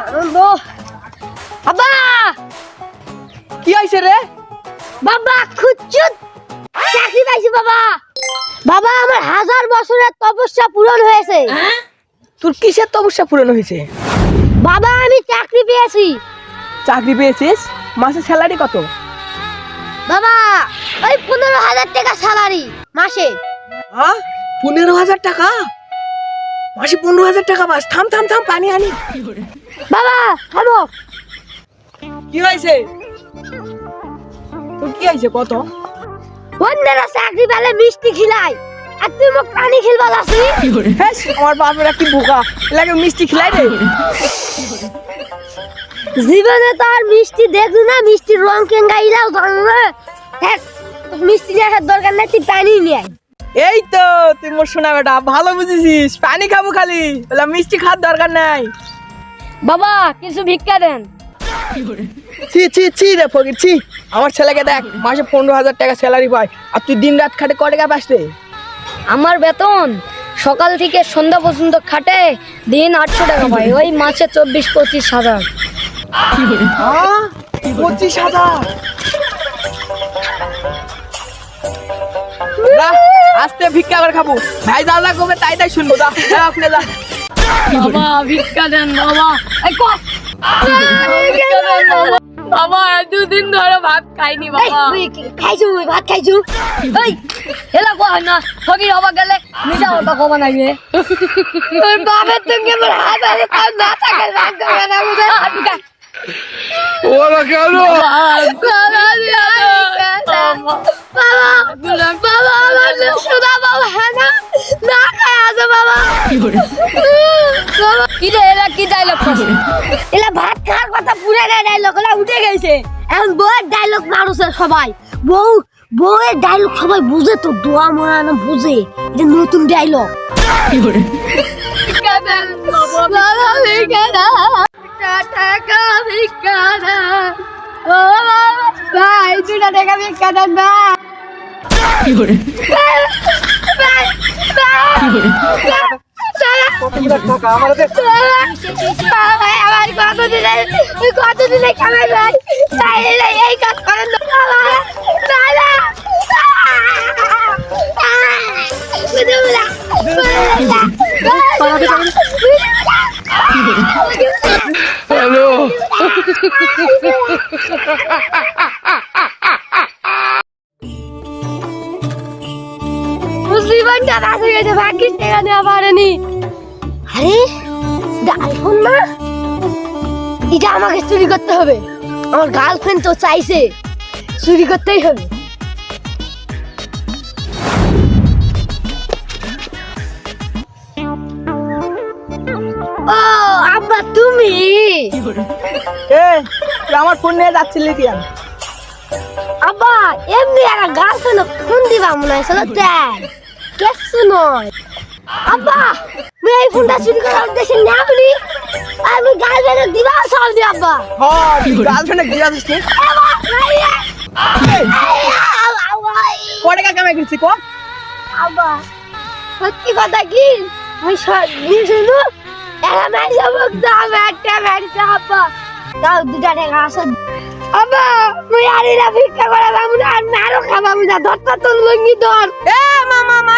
আনন্দ। বাবা কি হয়েছে রে? বাবা খুঁজছুত চাকরি পাইছি বাবা। বাবা আমার 1000 বছরের তপস্যা পূরণ হয়েছে। তোর কিসের তপস্যা পূরণ হয়েছে? বাবা আমি চাকরি পেয়েছি। চাকরি পেয়েছিস? মাসে স্যালারি কত? বাবা ওই 15,000 টাকা স্যালারি মাসে। হ্যাঁ, 15,000 টাকা? মাসে 15,000 টাকা পাস? থাম থাম থাম, পানি আনি। বাবা থামো। কি হয়েছে তোর? কি হয়েছে কত? অন্যরা চাকরি পেলে মিষ্টি খিলাই, আর তুই মোক পানি খিলবা যাচ্ছি। হ্যাঁ, আমার বাপেরা কি বোকা, লাগে মিষ্টি খিলাই রে। জীবনে তো আর মিষ্টি দেখু না, মিষ্টির রং কেঙ্গাইলাও জানো না। হ্যাঁ মিষ্টি নেওয়ার দরকার নাই, তুই পানি নিয়ে আয়। এই তো তুই মোর শোনা বেটা, ভালো বুঝেছিস। পানি খাবো খালি, বলে মিষ্টি খাওয়ার দরকার নাই। বাবা কিছু ভিক্ষা দেন। ছি ছি ছি রে ফকির ছি। আমার ছেলেকে দেখ, মাসে 15,000 টাকা স্যালারি পায়, আর তুই দিন রাত খাটে ক টাকা পাস রে? আমার বেতন সকাল থেকে সন্ধ্যা পর্যন্ত খাটে, দিন 800 টাকা পাই, ওই মাসে 24-25,000। 25,000? আস্তে ভিক্ষা করে খাবো, ভাই যা যা করবে তাই তাই শুনবো। যা যা আপনি যা। বাবা ভিক্ষা দেন বাবা। এই কো বাবা 2 দিন ধরে ভাত খাইনি বাবা। খাইছু ভাত খাইছু? এই এলা কো না ফকির হবা গেলে নিজে ওটা কবা নাইবে। তোর বাবার সঙ্গে আমার হাত আছে, তার না থাকে রাগ করে না বুঝা। ওরা কেন? বাবা আমার সুদা বাবা হ্যাঁ না খায় আছে বাবা। কি রে এলা কি ডায়লগ করছে? এলা ভাত খাওয়ার কথা পুরো ডায়লগ এলা উঠে গেছে। এখন বউয়ের ডায়লগ মারুছে সবাই। বউয়ের ডায়লগ সবাই বুঝে তো, দোয়া মোয়া না বুঝে। এটা নতুন ডায়লগ। বাবা ভিক্ষা দাও, টাকা ভিক্ষা দাও। ও বাবা ভাই 2 টাকা ভিক্ষা দেন ভাই। আমার কত দিলে খাবে ভাই? এই কাজ করেন হ্যালো, জীবনটা বাঁচে গেছে, ভাগ্যিস টাকা নেওয়া পারেনি। আরে আইফোন না, এটা আমাকে চুরি করতে হবে। আমার গার্লফ্রেন্ড তো চাইছে, চুরি করতেই হবে। ও আব্বা তুমি? তুই আমার ফোন নিয়ে যাচ্ছিলি কি? আব্বা এমনি একটা গার্লফ্রেন্ড ফোন দিবা মনে হয়, চলো দেখ কিছু নয়। আব্বা আমি এই ফোনটা চুরি করার উদ্দেশ্যে নামনি, আমি গার্লফ্রেন্ড দিবা সব দি আব্বা। হ্যাঁ, তুই গার্লফ্রেন্ডে দিয়ে আসিস নি? ক টাকা কামাই করছি ক? আব্বা সত্যি কথা কি আমি শুনু একটা ম্যাচ দাম, একটা ম্যাচ আব্বা দাও 2 টাকা আসো। আব্বা মুই আরিলা ভিক্ষা করে বামু না, আর নারো খাবা মুই না, ধরতা তোর লঙ্গি ধর। এ মামা মা